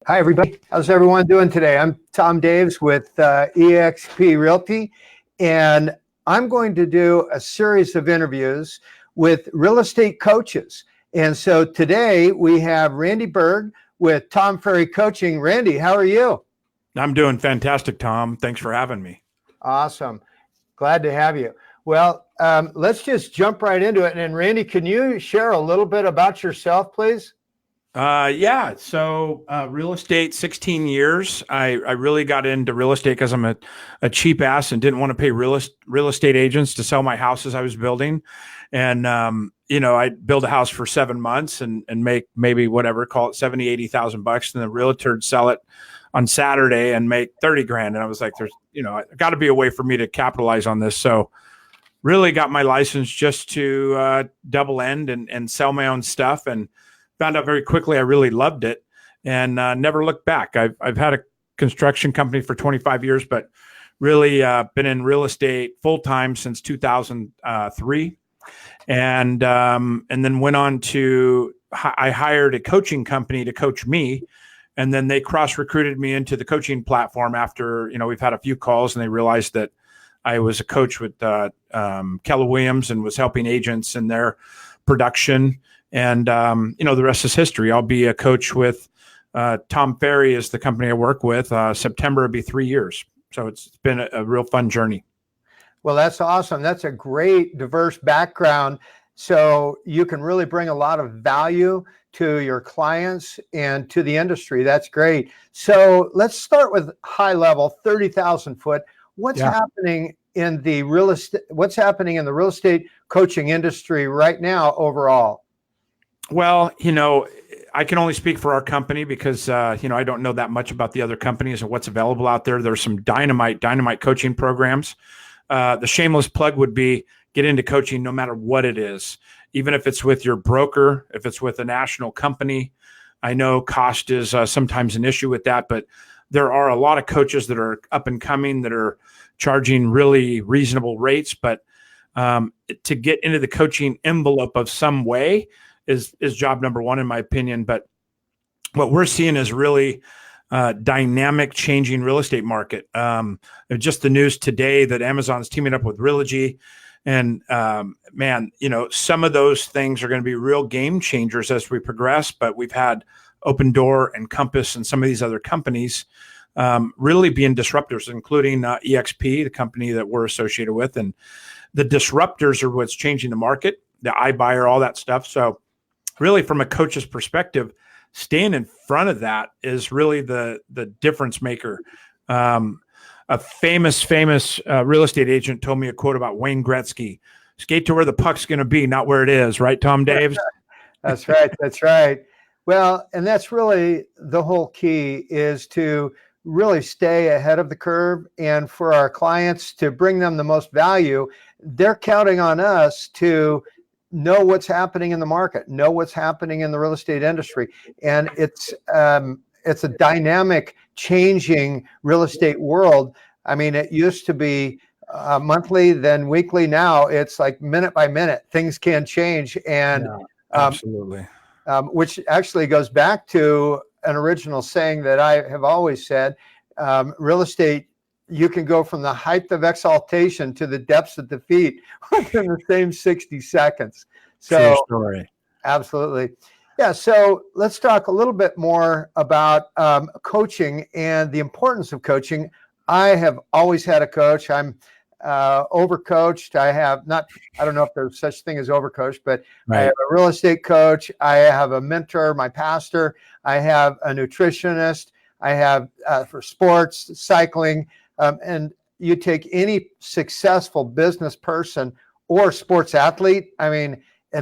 Hi, everybody. How's everyone doing today? I'm Tom Daves with eXp Realty, and I'm going to do a series of interviews with real estate coaches. And so today we have Randy Byrd with Tom Ferry Coaching. Randy, how are you? I'm doing fantastic, Tom. Thanks for having me. Awesome. Glad to have you. Well, let's just jump right into it. And Randy, can you share a little bit about yourself, please? Yeah. So real estate, 16 years. I really got into real estate because I'm a cheap ass and didn't want to pay real estate agents to sell my houses I was building. And, I'd build a house for 7 months and make maybe whatever, call it 70, 80,000 bucks. And the realtor would sell it on Saturday and make 30 grand. And I was like, there's got to be a way for me to capitalize on this. So really got my license just to double end and sell my own stuff, and found out very quickly I really loved it and never looked back. I've had a construction company for 25 years, but really been in real estate full time since 2003, and then went on to I hired a coaching company to coach me, and then they cross recruited me into the coaching platform after we've had a few calls, and they realized that I was a coach with Keller Williams and was helping agents in their production. And, the rest is history. I'll be a coach with Tom Ferry is the company I work with. September will be 3 years. So it's been a real fun journey. Well, that's awesome. That's a great diverse background. So you can really bring a lot of value to your clients and to the industry. That's great. So let's start with high level, 30,000 foot. What's happening in the real estate? What's happening in the real estate coaching industry right now overall? Well, I can only speak for our company because, I don't know that much about the other companies and what's available out there. There's some dynamite coaching programs. The shameless plug would be get into coaching no matter what it is, even if it's with your broker, if it's with a national company. I know cost is sometimes an issue with that, but there are a lot of coaches that are up and coming that are charging really reasonable rates. But to get into the coaching envelope of some way is job number one, in my opinion. But what we're seeing is really dynamic changing real estate market. Just the news today that Amazon's teaming up with Realogy, and some of those things are going to be real game changers as we progress. But we've had Open Door and Compass and some of these other companies really being disruptors, including eXp, the company that we're associated with. And the disruptors are what's changing the market, the iBuyer, all that stuff. So really, from a coach's perspective, staying in front of that is really the difference maker. A famous real estate agent told me a quote about Wayne Gretzky: "Skate to where the puck's going to be, not where it is." Right, Tom Daves? That's right. That's right. Well, and that's really the whole key, is to really stay ahead of the curve, and for our clients to bring them the most value. They're counting on us to know what's happening in the market, know what's happening in the real estate industry. And it's a dynamic, changing real estate world. I mean, it used to be monthly, then weekly. Now it's like minute by minute. Things can change. And absolutely. Which actually goes back to an original saying that I have always said: real estate, you can go from the height of exaltation to the depths of defeat within the same 60 seconds. So, true story. Absolutely. Yeah. So let's talk a little bit more about coaching and the importance of coaching. I have always had a coach. I'm overcoached. I don't know if there's such thing as overcoached, but right. I have a real estate coach. I have a mentor, my pastor. I have a nutritionist. I have for sports, cycling. And you take any successful business person or sports athlete, and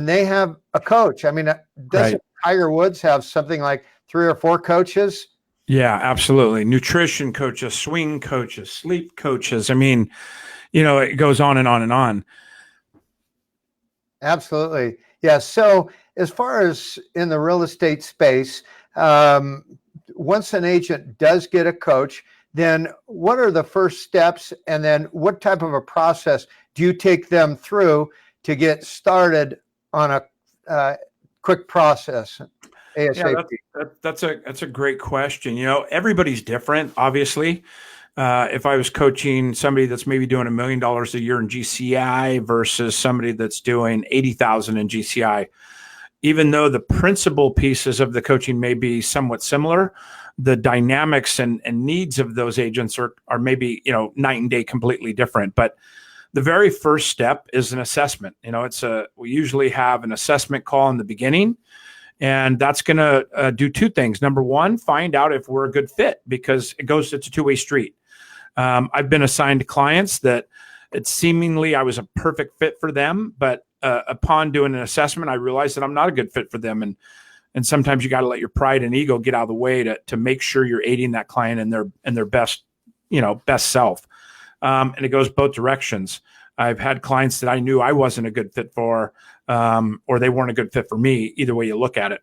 they have a coach. Doesn't Tiger Woods have something like 3 or 4 coaches? Yeah, absolutely. Nutrition coaches, swing coaches, sleep coaches. It goes on and on and on. Absolutely. Yeah. So as far as in the real estate space, once an agent does get a coach, then what are the first steps? And then what type of a process do you take them through to get started on a quick process? Yeah, ASAP. that's a great question. Everybody's different, obviously. If I was coaching somebody that's maybe doing $1 million a year in GCI versus somebody that's doing 80,000 in GCI, even though the principal pieces of the coaching may be somewhat similar, the dynamics and needs of those agents are maybe, night and day completely different. But the very first step is an assessment. We usually have an assessment call in the beginning, and that's going to do two things. Number one, find out if we're a good fit, because it's a two-way street. I've been assigned clients that it's seemingly I was a perfect fit for them, but upon doing an assessment, I realized that I'm not a good fit for them. And sometimes you got to let your pride and ego get out of the way to make sure you're aiding that client in their best, best self. And it goes both directions. I've had clients that I knew I wasn't a good fit for, or they weren't a good fit for me, either way you look at it.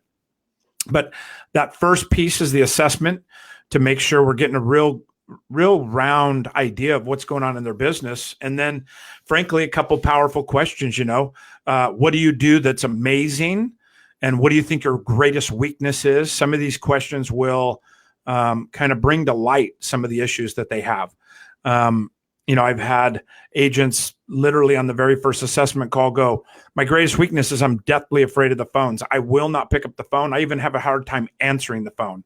But that first piece is the assessment to make sure we're getting a real round idea of what's going on in their business. And then frankly, a couple powerful questions, what do you do that's amazing? And what do you think your greatest weakness is? Some of these questions will kind of bring to light some of the issues that they have. I've had agents literally on the very first assessment call go, my greatest weakness is I'm deathly afraid of the phones. I will not pick up the phone. I even have a hard time answering the phone.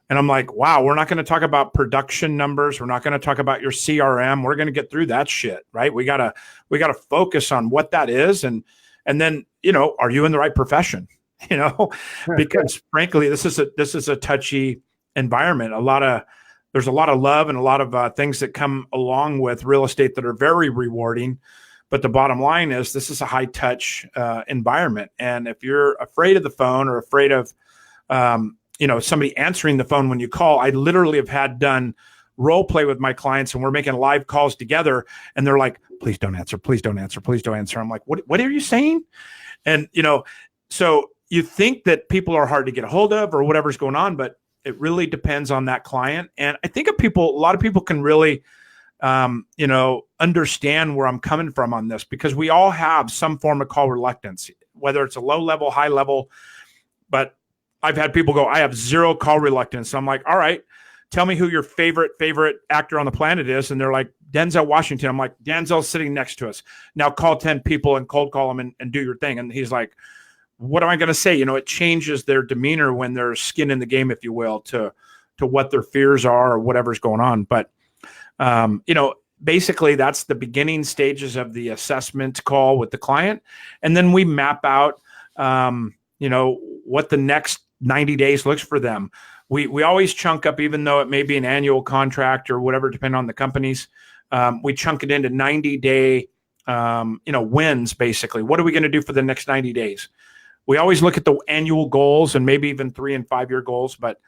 And I'm like, wow, we're not going to talk about production numbers. We're not going to talk about your CRM. We're going to get through that shit, right? We gotta focus on what that is. And then, are you in the right profession? Because frankly, this is a touchy environment. There's a lot of love and a lot of things that come along with real estate that are very rewarding. But the bottom line is this is a high touch environment. And if you're afraid of the phone or afraid of, somebody answering the phone when you call, I literally have had done role play with my clients, and we're making live calls together. And they're like, please don't answer. Please don't answer. Please don't answer. I'm like, what are you saying? And, so you think that people are hard to get a hold of or whatever's going on, but it really depends on that client. And I think a lot of people can really, understand where I'm coming from on this, because we all have some form of call reluctance, whether it's a low level, high level. But I've had people go, I have zero call reluctance. So I'm like, all right, tell me who your favorite actor on the planet is. And they're like, Denzel Washington. I'm like, Denzel's sitting next to us. Now call 10 people and cold call them and do your thing. And he's like, what am I going to say? It changes their demeanor when they're skin in the game, if you will, to what their fears are or whatever's going on. But, basically that's the beginning stages of the assessment call with the client. And then we map out, what the next 90 days looks for them. We always chunk up, even though it may be an annual contract or whatever, depending on the companies. We chunk it into 90-day, wins, basically. What are we going to do for the next 90 days? We always look at the annual goals and maybe even 3 and 5 year goals, but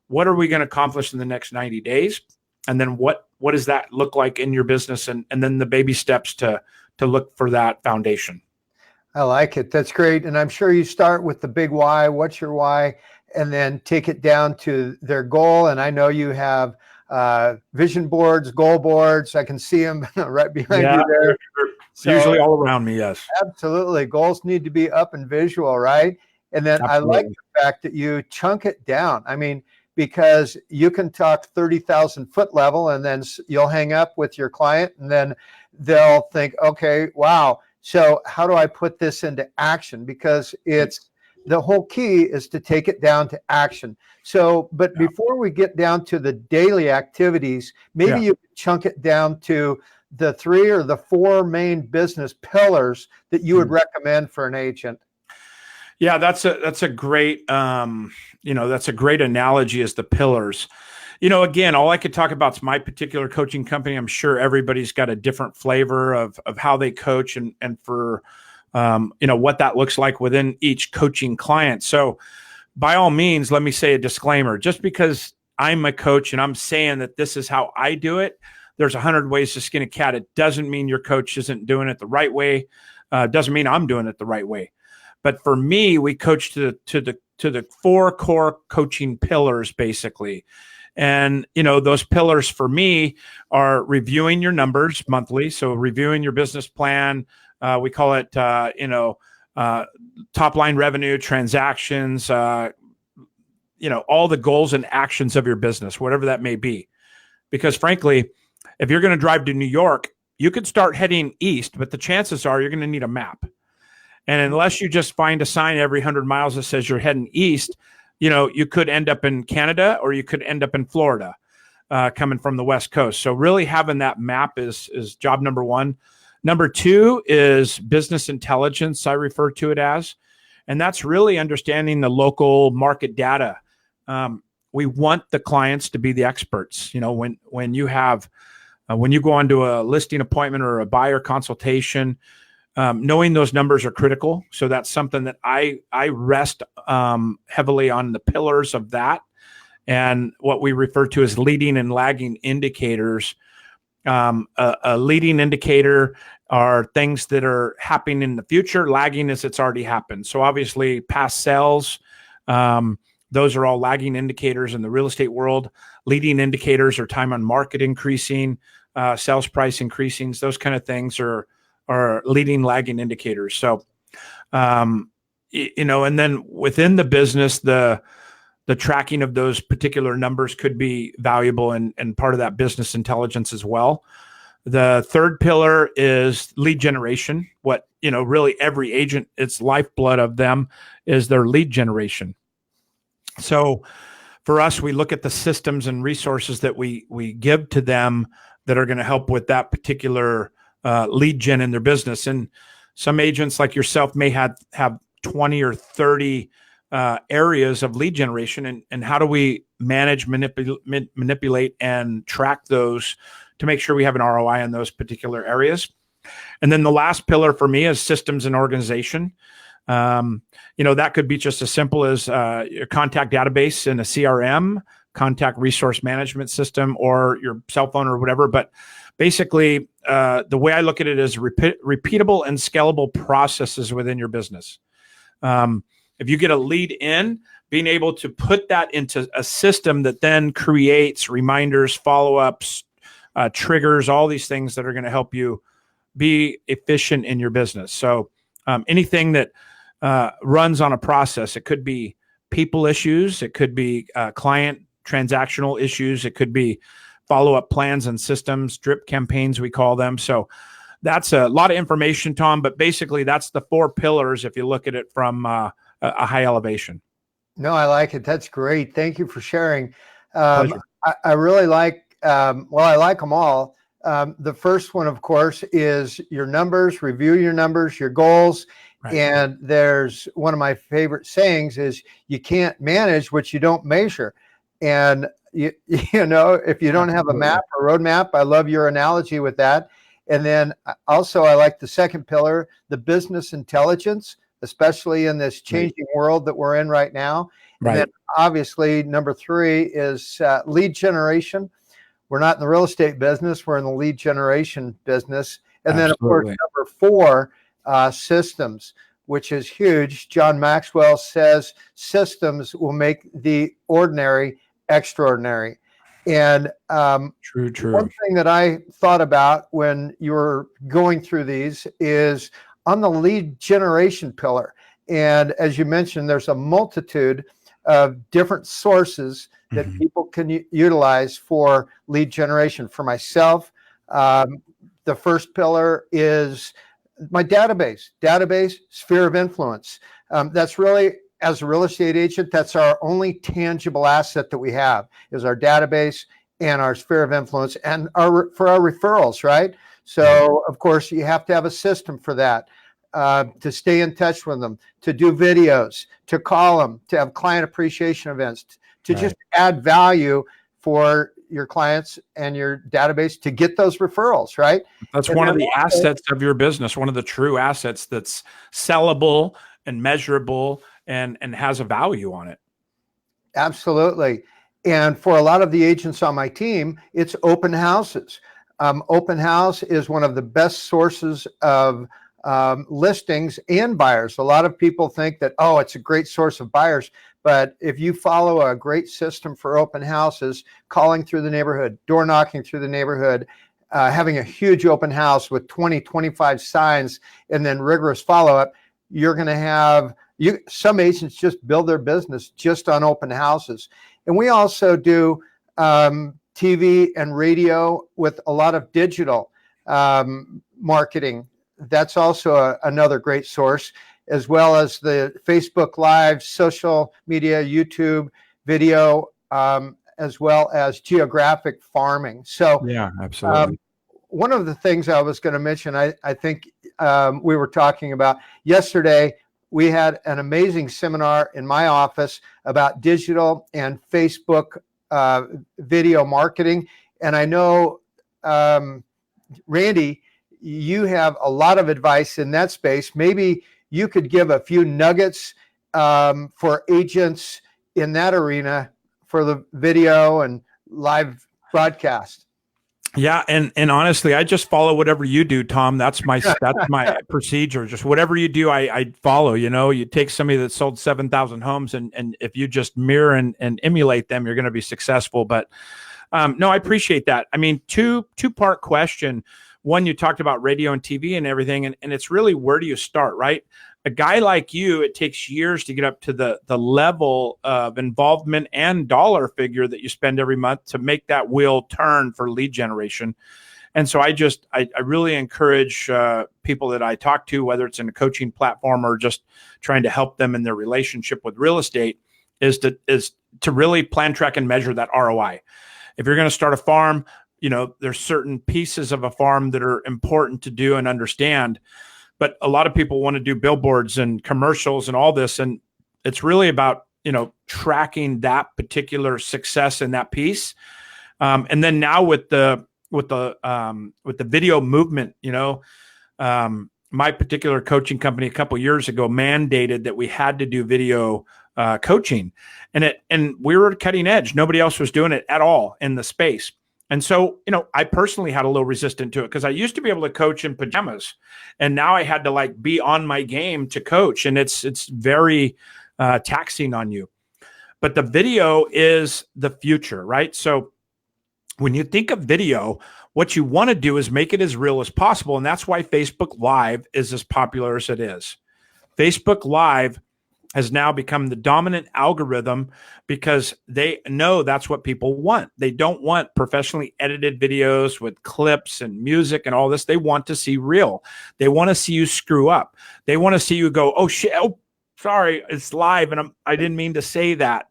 what are we going to accomplish in the next 90 days? And then what does that look like in your business? And then the baby steps to look for that foundation. I like it. That's great. And I'm sure you start with the big why. What's your why? And then take it down to their goal. And I know you have vision boards, goal boards. I can see them right behind you there. So, usually all around me, yes. Absolutely. Goals need to be up and visual, right? And then absolutely. I like the fact that you chunk it down. I mean, because you can talk 30,000 foot level, and then you'll hang up with your client, and then they'll think, okay, wow. So how do I put this into action? Because the whole key is to take it down to action. So, but before we get down to the daily activities, maybe you chunk it down to the 3 or the 4 main business pillars that you would recommend for an agent. Yeah, that's a great, that's a great analogy as the pillars. Again, all I could talk about is my particular coaching company. I'm sure everybody's got a different flavor of how they coach and for, what that looks like within each coaching client. So by all means, let me say a disclaimer. Just because I'm a coach and I'm saying that this is how I do it, there's 100 ways to skin a cat. It doesn't mean your coach isn't doing it the right way. Doesn't mean I'm doing it the right way. But for me, we coach to the 4 core coaching pillars, basically. And, those pillars for me are reviewing your numbers monthly. So reviewing your business plan. We call it, top line revenue, transactions, all the goals and actions of your business, whatever that may be. Because frankly, if you're going to drive to New York, you could start heading east, but the chances are you're going to need a map. And unless you just find a sign every 100 miles that says you're heading east, you could end up in Canada or you could end up in Florida, coming from the West Coast. So really having that map is job number one. Number two is business intelligence, I refer to it as. And that's really understanding the local market data. We want the clients to be the experts. When you go onto a listing appointment or a buyer consultation, knowing those numbers are critical. So that's something that I rest heavily on the pillars of that, and what we refer to as leading and lagging indicators. A leading indicator are things that are happening in the future. Lagging is it's already happened. So obviously past sales, those are all lagging indicators in the real estate world. Leading indicators are time on market increasing, sales price increasing. Those kind of things are leading lagging indicators. So, and then within the business, the tracking of those particular numbers could be valuable and part of that business intelligence as well. The third pillar is lead generation. What, really every agent, it's lifeblood of them is their lead generation. So for us, we look at the systems and resources that we give to them that are going to help with that particular lead gen in their business. And some agents like yourself may have 20 or 30 areas of lead generation. And how do we manage, manipulate, and track those to make sure we have an ROI on those particular areas? And then the last pillar for me is systems and organization. That could be just as simple as your contact database in a CRM, contact resource management system, or your cell phone or whatever. But basically, the way I look at it is repeatable and scalable processes within your business. If you get a lead in, being able to put that into a system that then creates reminders, follow-ups, triggers, all these things that are going to help you be efficient in your business. So anything that runs on a process, it could be people issues, it could be client transactional issues, it could be follow-up plans and systems, drip campaigns, we call them. So that's a lot of information, Tom, but basically that's the four pillars if you look at it from a high elevation. No, I like it. That's great. Thank you for sharing. Pleasure. I really like, I like them all. The first one, of course, is your numbers, review your numbers, your goals. Right. And there's one of my favorite sayings is you can't manage what you don't measure. And if you don't have a map or roadmap, I love your analogy with that. And then also I like the second pillar, the business intelligence, especially in this changing world that we're in right now. And then obviously number three is lead generation. We're not in the real estate business, we're in the lead generation business. And then of course, number four, systems, which is huge. John Maxwell says systems will make the ordinary extraordinary. And true. One thing that I thought about when you were going through these is on the lead generation pillar. And as you mentioned, there's a multitude of different sources that people can utilize for lead generation. For myself, the first pillar is my database, sphere of influence. That's really, as a real estate agent, that's our only tangible asset that we have is our database and our sphere of influence and for our referrals, right? So of course you have to have a system for that, to stay in touch with them, to do videos, to call them, to have client appreciation events, to just add value for your clients and your database to get those referrals, right? That's one of the assets of your business, one of the true assets that's sellable and measurable and has a value on it. Absolutely. And for a lot of the agents on my team, it's open houses. Open house is one of the best sources of listings and buyers. A lot of people think that, oh, it's a great source of buyers. But if you follow a great system for open houses, calling through the neighborhood, door knocking through the neighborhood, having a huge open house with 20, 25 signs, and then rigorous follow-up, you're going to have some agents just build their business just on open houses. And we also do TV and radio with a lot of digital marketing. That's also another great source, as well as the Facebook Live, social media, YouTube, video, as well as geographic farming. So yeah, absolutely. One of the things I was going to mention, I think we were talking about yesterday, we had an amazing seminar in my office about digital and Facebook video marketing. And I know, Randy, you have a lot of advice in that space. Maybe you could give a few nuggets for agents in that arena for the video and live broadcast. Yeah, and honestly, I just follow whatever you do, Tom. That's my procedure. Just whatever you do, I follow. You know, you take somebody that sold 7,000 homes, and if you just mirror and emulate them, you're going to be successful. But no, I appreciate that. I mean, two-part question. One, you talked about radio and TV and everything, and it's really, where do you start, right? A guy like you, it takes years to get up to the level of involvement and dollar figure that you spend every month to make that wheel turn for lead generation. And so I really encourage people that I talk to, whether it's in a coaching platform or just trying to help them in their relationship with real estate, is to really plan, track, and measure that ROI. If you're going to start a farm, you know, there's certain pieces of a farm that are important to do and understand. But a lot of people want to do billboards and commercials and all this. And it's really about, you know, tracking that particular success in that piece. And then now with the video movement, you know, my particular coaching company a couple of years ago mandated that we had to do video coaching, and we were cutting edge. Nobody else was doing it at all in the space. And so, you know, I personally had a little resistance to it because I used to be able to coach in pajamas, and now I had to like be on my game to coach, and it's very taxing on you. But the video is the future, right? So when you think of video, what you want to do is make it as real as possible, and that's why Facebook Live is as popular as it is. Facebook Live has now become the dominant algorithm because they know that's what people want. They don't want professionally edited videos with clips and music and all this. They want to see real. They want to see you screw up. They want to see you go, oh shit, oh, sorry, it's live, and I didn't mean to say that.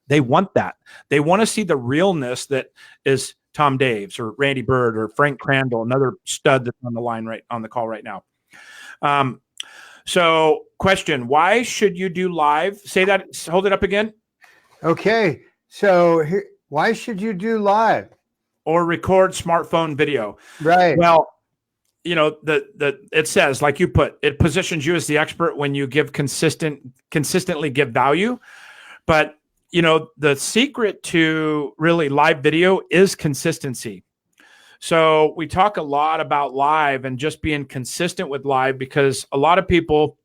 They want that. They want to see the realness that is Tom Daves or Randy Byrd or Frank Crandall, another stud that's on the line right on the call right now. So question, why should you do live? Say that, hold it up again. Okay. So why should you do live? Or record smartphone video. Right. Well, you know, it says, like you put, it positions you as the expert when you give consistently give value. But, you know, the secret to really live video is consistency. So we talk a lot about live and just being consistent with live, because a lot of people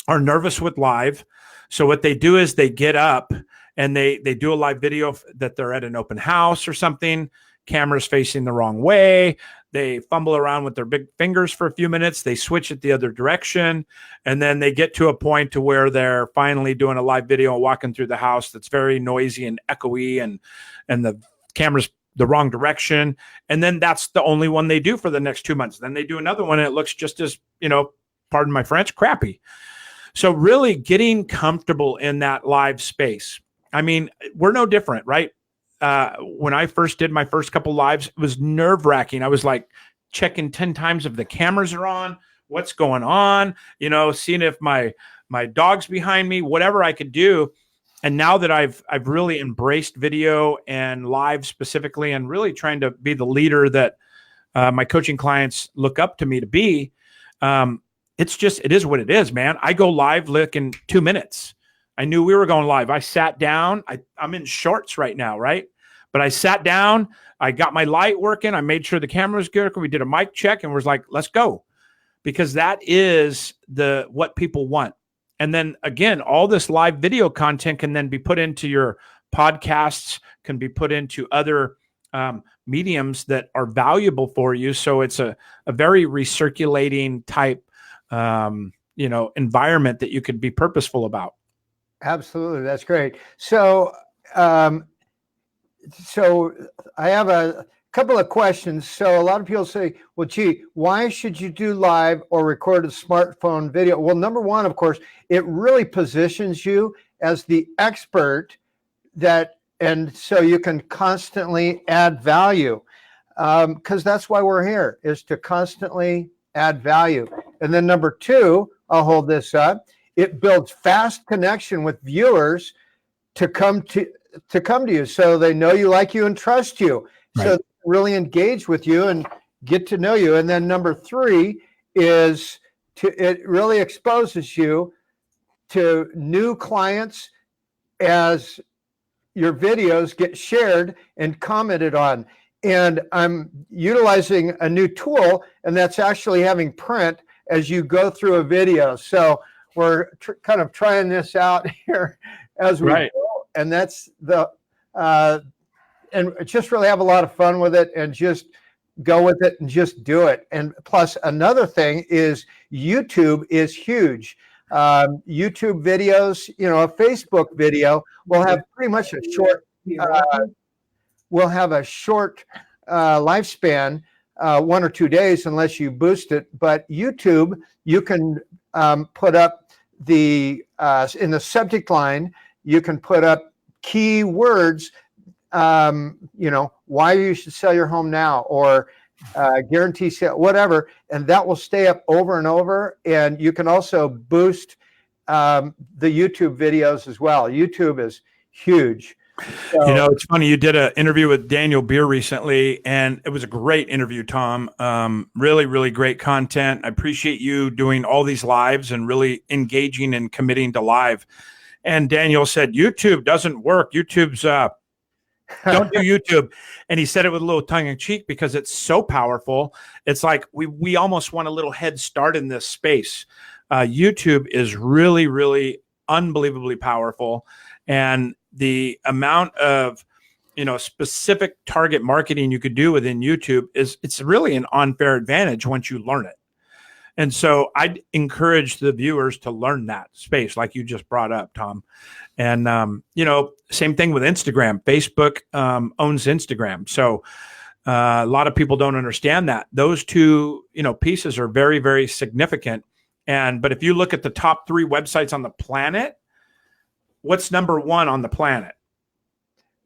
are nervous with live. So what they do is they get up and they do a live video that they're at an open house or something, cameras facing the wrong way. They fumble around with their big fingers for a few minutes. They switch it the other direction. And then they get to a point to where they're finally doing a live video and walking through the house that's very noisy and echoey, and the camera's the wrong direction. And then that's the only one they do for the next 2 months. Then they do another one and it looks just as, you know, pardon my French, crappy. So really getting comfortable in that live space. I mean, we're no different, right? When I first did my first couple lives, it was nerve-wracking. I was like checking 10 times if the cameras are on, what's going on, you know, seeing if my dog's behind me, whatever I could do. And now that I've really embraced video and live specifically, and really trying to be the leader that my coaching clients look up to me to be, it is what it is, man. I go live like in 2 minutes. I knew we were going live. I sat down. I'm in shorts right now, right? But I sat down. I got my light working. I made sure the camera was good. We did a mic check and was like, let's go. Because that is what people want. And then again, all this live video content can then be put into your podcasts, can be put into other mediums that are valuable for you. So it's a very recirculating type environment that you could be purposeful about. Absolutely. That's great. So, so I have a couple of questions. So a lot of people say, well, gee, why should you do live or record a smartphone video? Well, number one, of course, it really positions you as the expert and so you can constantly add value, because that's why we're here, is to constantly add value. And then number two, I'll hold this up. It builds fast connection with viewers to come to you, so they know you, like you, and trust you. Right. So really engage with you and get to know you. And then number three is it really exposes you to new clients as your videos get shared and commented on. And I'm utilizing a new tool, and that's actually having print as you go through a video. So we're kind of trying this out here as we go. And that's and just really have a lot of fun with it, and just go with it and just do it. And plus, another thing is YouTube is huge. YouTube videos, a Facebook video will have pretty much a short, lifespan, 1 or 2 days, unless you boost it. But YouTube, you can put up in the subject line, you can put up keywords, why you should sell your home now, or guarantee sale, whatever, and that will stay up over and over. And you can also boost the YouTube videos as well. YouTube is huge. So, it's funny. You did an interview with Randy Byrd recently, and it was a great interview, Tom. Really, really great content. I appreciate you doing all these lives and really engaging and committing to live. And Daniel said, YouTube doesn't work. YouTube's don't do YouTube. And he said it with a little tongue in cheek, because it's so powerful. It's like we almost want a little head start in this space. YouTube is really, really unbelievably powerful. And the amount of, specific target marketing you could do within YouTube it's really an unfair advantage once you learn it. And so I'd encourage the viewers to learn that space, like you just brought up, Tom. And, same thing with Instagram. Facebook owns Instagram. So a lot of people don't understand that. Those two, pieces are very, very significant. But if you look at the top 3 websites on the planet, what's number 1 on the planet?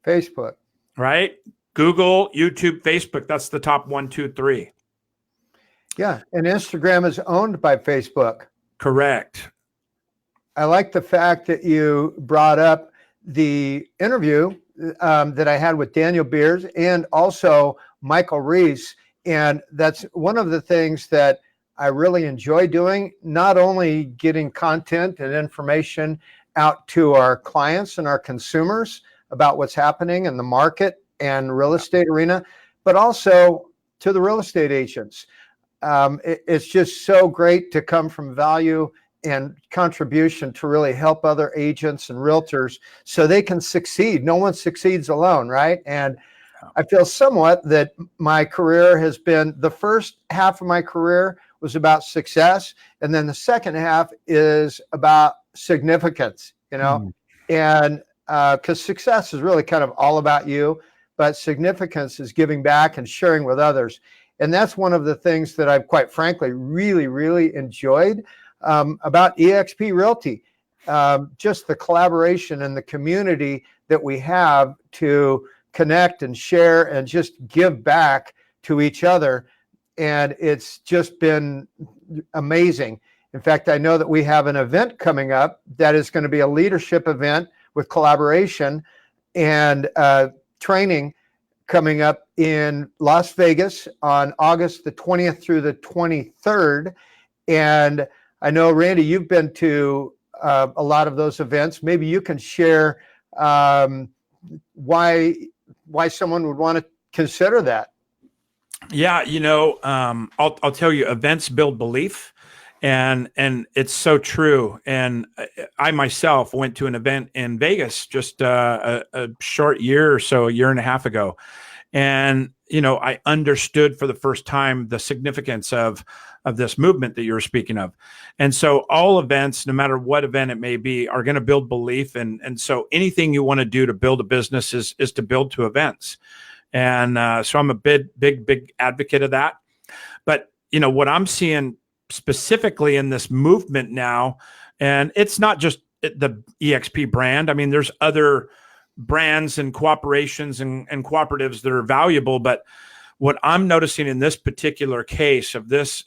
Facebook. Right? Google, YouTube, Facebook. That's the top 1, 2, 3. Yeah, and Instagram is owned by Facebook. Correct. I like the fact that you brought up the interview that I had with Randy Byrd and also Michael Reese. And that's one of the things that I really enjoy doing, not only getting content and information out to our clients and our consumers about what's happening in the market and real estate arena, but also to the real estate agents. It's just so great to come from value and contribution to really help other agents and realtors so they can succeed. No one succeeds alone, right? And I feel somewhat that my career has been, the first half of my career was about success, and then the second half is about significance, and because success is really kind of all about you, but significance is giving back and sharing with others. And that's one of the things that I've, quite frankly, really, really enjoyed about eXp Realty. Just the collaboration and the community that we have to connect and share and just give back to each other. And it's just been amazing. In fact, I know that we have an event coming up that is going to be a leadership event with collaboration and training coming up in Las Vegas on August the 20th through the 23rd. And I know, Randy, you've been to a lot of those events. Maybe you can share why someone would want to consider that. Yeah, I'll tell you, events build belief. And it's so true. And I myself went to an event in Vegas just a short year or so, a year and a half ago. And I understood for the first time the significance of this movement that you're speaking of. And so all events, no matter what event it may be, are going to build belief. And so anything you want to do to build a business is to build to events. And so I'm a big advocate of that. But, what I'm seeing specifically in this movement now, and it's not just the EXP brand. I mean, there's other brands and cooperations and cooperatives that are valuable. But what I'm noticing in this particular case of this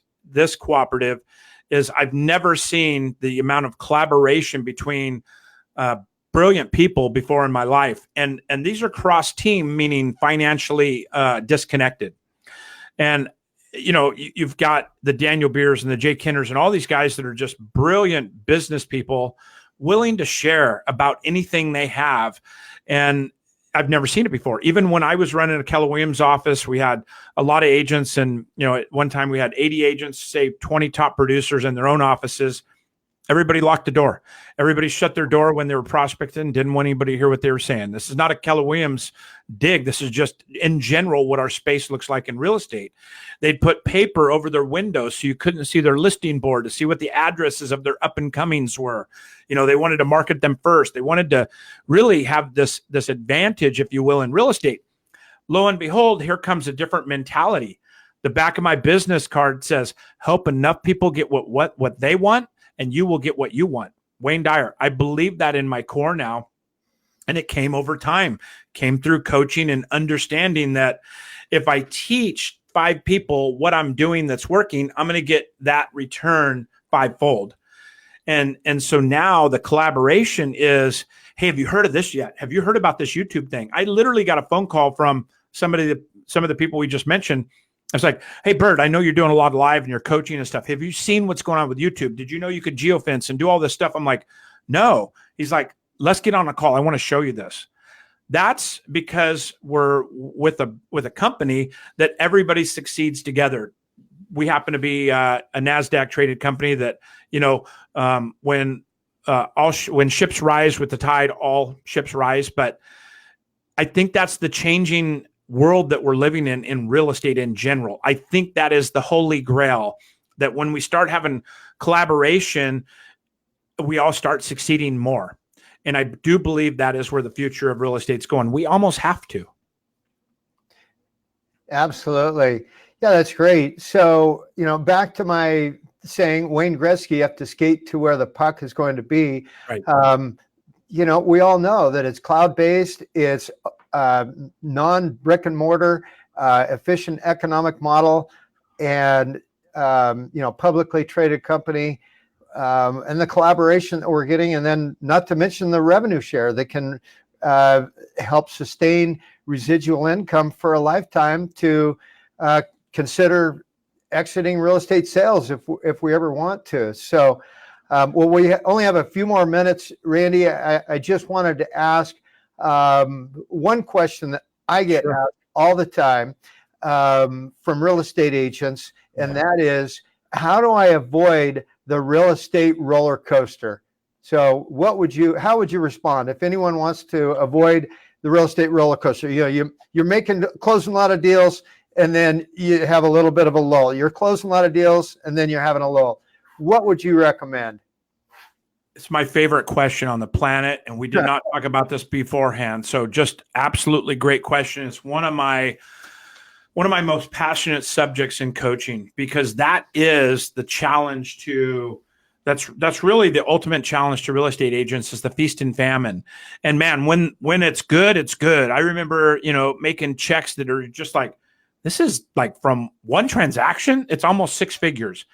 cooperative is I've never seen the amount of collaboration between brilliant people before in my life. And these are cross team, meaning financially disconnected. And, you've got the Daniel Beers and the Jay Kinners and all these guys that are just brilliant business people willing to share about anything they have. And I've never seen it before. Even when I was running a Keller Williams office, we had a lot of agents, and at one time we had 80 agents, say 20 top producers in their own offices. Everybody locked the door. Everybody shut their door when they were prospecting, didn't want anybody to hear what they were saying. This is not a Keller Williams dig. This is just in general what our space looks like in real estate. They'd put paper over their windows so you couldn't see their listing board to see what the addresses of their up and comings were. They wanted to market them first. They wanted to really have this advantage, if you will, in real estate. Lo and behold, here comes a different mentality. The back of my business card says, help enough people get what they want, and you will get what you want. Wayne Dyer. I believe that in my core now. And it came over time, came through coaching and understanding that if I teach 5 people what I'm doing that's working, I'm going to get that return 5-fold. And so now the collaboration is, hey, have you heard of this yet? Have you heard about this YouTube thing? I literally got a phone call from some of the people we just mentioned. I was like, hey, Byrd, I know you're doing a lot of live and you're coaching and stuff. Have you seen what's going on with YouTube? Did you know you could geofence and do all this stuff? I'm like, no. He's like, let's get on a call. I want to show you this. That's because we're with a company that everybody succeeds together. We happen to be a NASDAQ traded company that, when ships rise with the tide, all ships rise. But I think that's the changing world that we're living in real estate in general. I think that is the holy grail, that when we start having collaboration, we all start succeeding more. And I do believe that is where the future of real estate's going. We almost have to. Absolutely. Yeah, that's great. So, back to my saying, Wayne Gretzky, you have to skate to where the puck is going to be. Right. We all know that it's cloud-based, it's non-brick and mortar, efficient economic model, and publicly traded company, and the collaboration that we're getting, and then not to mention the revenue share that can help sustain residual income for a lifetime to consider exiting real estate sales if we ever want to. So, we only have a few more minutes, Randy. I just wanted to ask one question that I get asked all the time from real estate agents, and that is, how do I avoid the real estate roller coaster? So how would you respond if anyone wants to avoid the real estate roller coaster? You're closing a lot of deals, and then you have a little bit of a lull. You're closing a lot of deals, and then you're having a lull. What would you recommend? It's my favorite question on the planet, and we did not talk about this beforehand. So just absolutely great question. It's one of my most passionate subjects in coaching, because that is the challenge that's really the ultimate challenge to real estate agents, is the feast and famine. And man, when it's good, it's good. I remember, making checks that are just like, this is like from one transaction, it's almost 6 figures.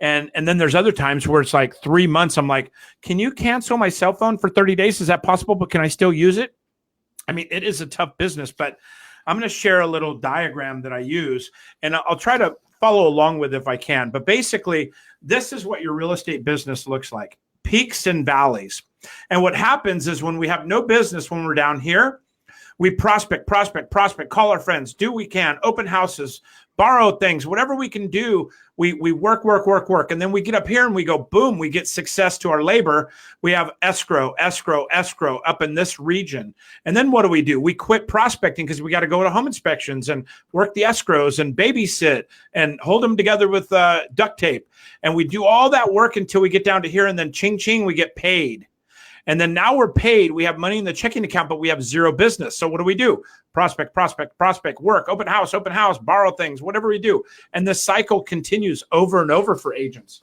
And then there's other times where it's like 3 months. I'm like, can you cancel my cell phone for 30 days? Is that possible? But can I still use it? I mean, it is a tough business, but I'm going to share a little diagram that I use, and I'll try to follow along with it if I can. But basically, this is what your real estate business looks like: peaks and valleys. And what happens is when we have no business, when we're down here, We prospect, call our friends, do we can, open houses, borrow things, whatever we can do. We work. And then we get up here and we go, boom, we get success to our labor. We have escrow up in this region. And then what do? We quit prospecting because we got to go to home inspections and work the escrows and babysit and hold them together with duct tape. And we do all that work until we get down to here, and then ching, ching, we get paid. And then now we're paid. We have money in the checking account, but we have zero business. So what do? Prospect, work, open house, borrow things, whatever we do. And the cycle continues over and over for agents.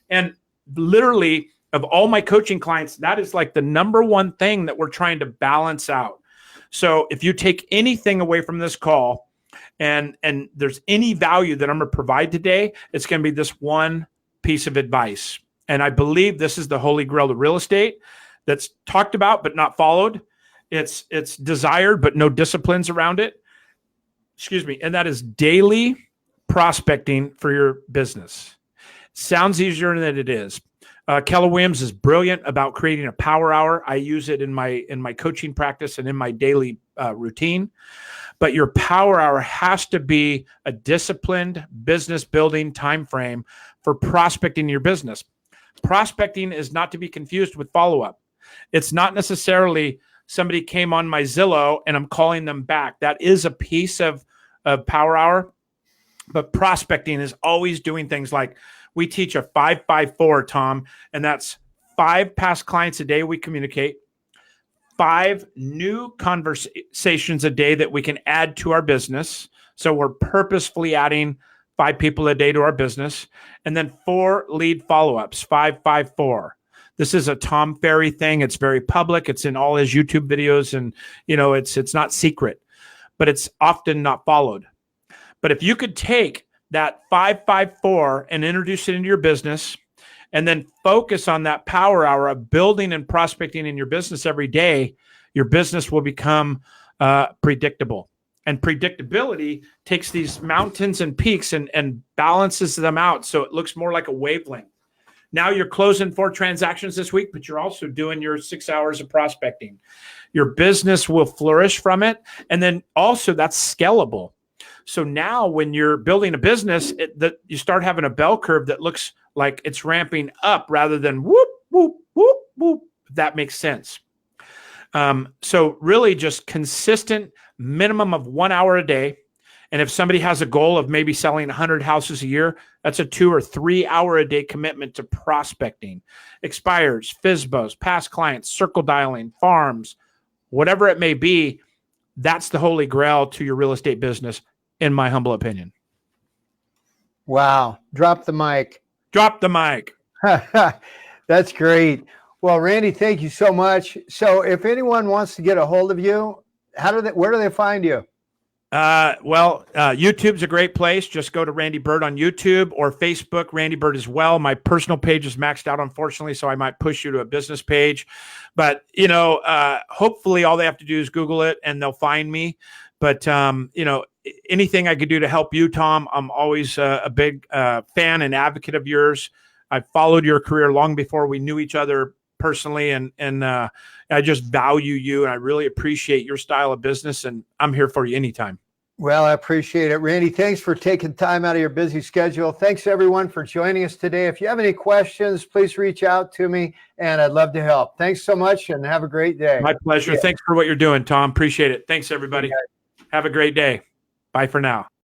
And literally, of all my coaching clients, that is like the number one thing that we're trying to balance out. So if you take anything away from this call and there's any value that I'm going to provide today, it's going to be this one piece of advice. And I believe this is the holy grail to real estate that's talked about but not followed. It's desired but no disciplines around it. Excuse me. And that is daily prospecting for your business. Sounds easier than it is. Keller Williams is brilliant about creating a power hour. I use it in my coaching practice and in my daily routine. But your power hour has to be a disciplined business building time frame for prospecting your business. Prospecting is not to be confused with follow-up. It's not necessarily somebody came on my Zillow and I'm calling them back. That is a piece of power hour, but prospecting is always doing things like we teach a 5-5-4, Tom, and that's 5 past clients a day we communicate, 5 new conversations a day that we can add to our business. So we're purposefully adding 5 people a day to our business, and then 4 lead follow-ups, 5-5-4. This is a Tom Ferry thing. It's very public. It's in all his YouTube videos, and it's not secret, but it's often not followed. But if you could take that 5-5-4 and introduce it into your business, and then focus on that power hour of building and prospecting in your business every day, your business will become predictable. And predictability takes these mountains and peaks and balances them out so it looks more like a wavelength. Now you're closing 4 transactions this week, but you're also doing your 6 hours of prospecting. Your business will flourish from it. And then also that's scalable. So now when you're building a business, that you start having a bell curve that looks like it's ramping up rather than whoop, whoop, whoop, whoop. If that makes sense. So really just consistent minimum of 1 hour a day. And if somebody has a goal of maybe selling 100 houses a year, that's a 2 or 3 hour a day commitment to prospecting, expires, FSBOs, past clients, circle dialing, farms, whatever it may be. That's the holy grail to your real estate business, in my humble opinion. Wow. Drop the mic. Drop the mic. That's great. Well, Randy, thank you so much. So if anyone wants to get a hold of you, where do they find you? YouTube's a great place. Just go to Randy Byrd on YouTube or Facebook, Randy Byrd as well. My personal page is maxed out, unfortunately, so I might push you to a business page. But, hopefully all they have to do is Google it and they'll find me. But, anything I could do to help you, Tom, I'm always a big fan and advocate of yours. I followed your career long before we knew each other personally, and I just value you, and I really appreciate your style of business, and I'm here for you anytime. Well, I appreciate it. Randy, thanks for taking time out of your busy schedule. Thanks, everyone, for joining us today. If you have any questions, please reach out to me, and I'd love to help. Thanks so much, and have a great day. My pleasure. Yeah. Thanks for what you're doing, Tom. Appreciate it. Thanks, everybody. Okay. Have a great day. Bye for now.